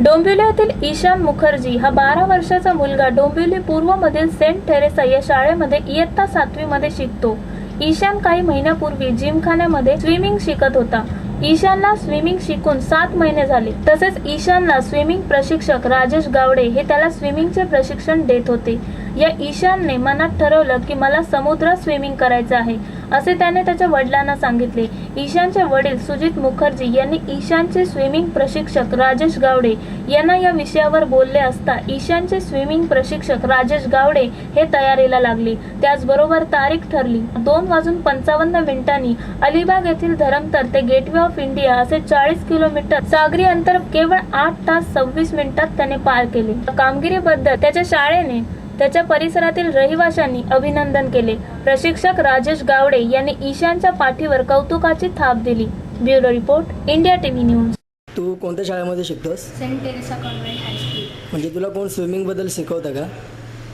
डोंबिवली येथील ईशान मुखर्जी हा 12 वर्षाचा मुलगा डोंबिवली पूर्वमधील सेंट टेरेसा या शाळेमध्ये इयत्ता 7वी मध्ये शिकतो। ईशान काही महिन्यापूर्वी जिमखान्यामध्ये स्विमिंग शिकत होता। ईशानला स्विमिंग शिकून 7 महिने झाले। तसेच ईशानला स्विमिंग प्रशिक्षक राजेश गावडे हे त्याला स्विमिंगचे प्रशिक्षण देत होते। या ईशानने मनात ठरवलं की मला समुद्रात स्विमिंग करायचं आहे, असे त्याने त्याच्या वडिलांना सांगितले। ईशानचे वडील सुजित मुखर्जी यांनी ईशानचे स्विमिंग प्रशिक्षक राजेश गावडे यांना या विषयावर बोलले असता ईशानचे स्विमिंग प्रशिक्षक राजेश गावडे हे तयारीला लागले। त्याचबरोबर तारीख ठरली। 2:55 अलिबाग येथील धरमतर ते गेटवे ऑफ इंडिया असे 40 किलोमीटर सागरी अंतर केवळ 8 तास 26 मिनिटात त्याने पार केले। कामगिरीबद्दल त्याच्या शाळेने त्याच्या परिसरातील रहिवाशांनी अभिनंदन केले। प्रशिक्षक राजेश गावडे यांनी ईशानच्या पाठीवर कौतुकाची थाप दिली। Bureau report, India TV news. तू कोणत्या शाळेमध्ये शिकतोस? Saint Teresa convent high school. म्हणजे तुला कोण स्विमिंग बद्दल शिकवतं का?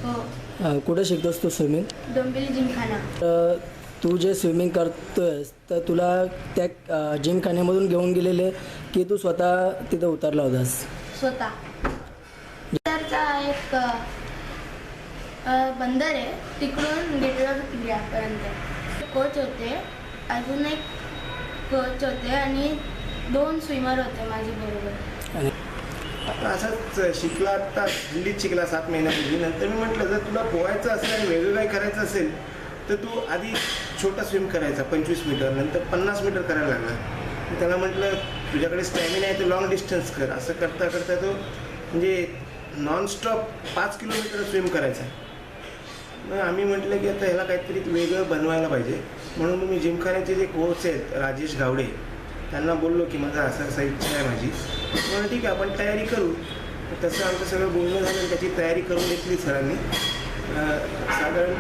हो, कुठे शिकतोस तू स्विमिंग? डोंबिवली जिमखाना। तू जे स्विमिंग करतोयस तर तुला त्या जिमखान्यामधून घेऊन गेलेले की तू स्वतः तिथं उतरला होतास? स्वतः तरचा एक बंदर आहे, तिकडून गेटवे ऑफ इंडियापर्यंत कोच होते, अजून एक कोच होते आणि 2 स्विमर होते माझे बरोबर। आणि आता असाच शिकला, आता दिल्लीत शिकला 7 महिन्यापूर्वी। नंतर मी म्हटलं जर तुला पोहायचं असेल आणि वेगळं काही करायचं असेल तर तू आधी छोटा स्विम करायचा 25 मीटर, नंतर 50 मीटर करायला लागला। मी त्याला म्हटलं तुझ्याकडे स्टॅमिना आहे तर लॉंग डिस्टन्स कर। असं करता करता तो म्हणजे नॉनस्टॉप 5 किलोमीटर स्विम करायचा। मग आम्ही म्हटलं की आता ह्याला काहीतरी वेगळं बनवायला पाहिजे, म्हणून मी जिमखान्याचे जे कोच आहेत राजेश गावडे त्यांना बोललो की माझा असा इच्छा आहे माझी। म्हणून ठीक आहे आपण तयारी करू। तसं आमचं सगळं बोलणं झालं आणि त्याची तयारी करून घेतली सरांनी। साधारण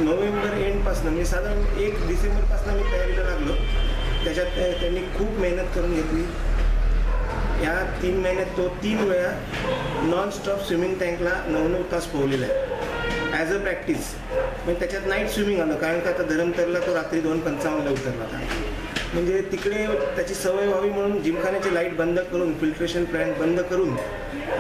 नोव्हेंबर एंडपासून म्हणजे साधारण 1 डिसेंबरपासून मी तयारीला लागलो। त्याच्यात त्यांनी खूप मेहनत करून घेतली। या 3 महिन्यात तो 3 वेळा नॉनस्टॉप स्विमिंग टँकला 9-9 तास पोहलेला आहे ॲज अ प्रॅक्टिस। म्हणजे त्याच्यात नाईट स्विमिंग आलं, कारण का आता धरमतरला तो रात्री 2:55 उतरला होता। म्हणजे तिकडे त्याची सवय व्हावी म्हणून जिमखान्याची लाईट बंद करून, फिल्ट्रेशन प्लॅन्ट बंद करून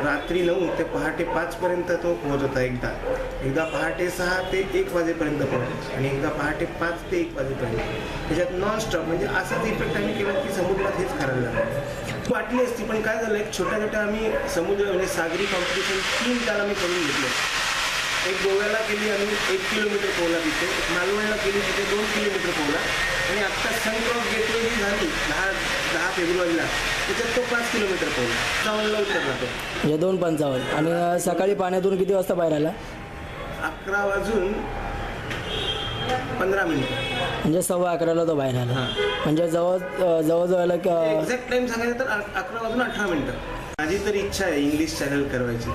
रात्री 9 ते पहाटे 5पर्यंत तो पोहत होता। एकदा पहाटे 6 ते 1 वाजेपर्यंत पोहत आणि एकदा पहाटे 5 ते 1 वाजेपर्यंत। त्याच्यात नॉनस्टॉप म्हणजे असाच इफेक्ट आम्ही केला की समुद्रात हेच करायला लागलं। वाटली असती पण काय झालं, एक छोट्या आम्ही समुद्र म्हणजे सागरी कॉम्पिटिशन 3 त्याला मी करून घेतले। एक गोव्याला केली आम्ही 1 किलोमीटर पोहला तिथे, मालवणला केली तिथे 2 किलोमीटर पोहला आणि आत्ता सनक्रॉस गेटवे जी झाली 10 फेब्रुवारीला त्याच्यात तो 5 किलोमीटर पोहला। 57ला उतरला तो। म्हणजे 2:55 आणि सकाळी पाण्यातून किती वाजता बाहेर आला? 11 वाजून 15 मिनिटं, म्हणजे 11:15ला तो बाहेर आला। म्हणजे जवळजवळ एक्झॅक्ट टाइम सांगायचं तर 11 वाजून 18 मिनिटं। माझी तर इच्छा आहे इंग्लिश चॅनल करवायची।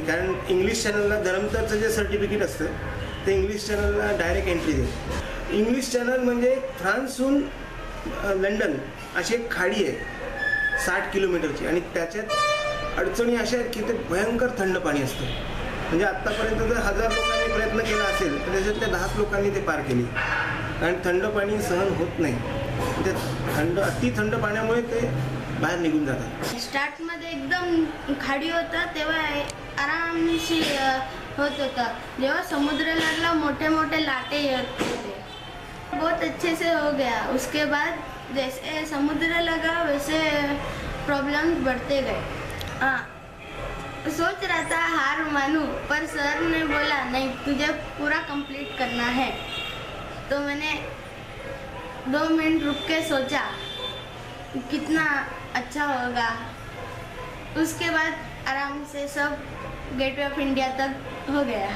कारण इंग्लिश चॅनलला धरमतरचं जे सर्टिफिकेट असतं ते इंग्लिश चॅनलला डायरेक्ट एंट्री देतं। इंग्लिश चॅनल म्हणजे फ्रान्सहून लंडन अशी एक खाडी आहे 60 किलोमीटरची आणि त्याच्यात अडचणी अशा आहेत की ते भयंकर थंड पाणी असतं। म्हणजे आत्तापर्यंत जर 1000 लोकांनी प्रयत्न केला असेल तर त्याच्यातल्या 10 लोकांनी ते पार केली, कारण थंड पाणी सहन होत नाही। म्हणजे अति थंड पाण्यामुळे ते बाहेर निघून जातात। स्टार्टमध्ये एकदम खाडी होता तेव्हा आरामशी होत होता। जेव्हा समुद्र लागला मोठे मोठे लाटे येत होते, बहुत अच्छे से हो गया। उसके बाद जैसे समुद्र लगा वैसे प्रॉब्लम्स बढ़ते गए। हाँ, सोच रहा था हार मानूं, पर सर ने बोला नहीं तुझे पूरा कंप्लीट करना है। तो मैंने 2 मिनट रुक के सोचा कितना अच्छा होगा। उसके बाद आराम से सब गेटवे ऑफ इंडिया तक हो गया।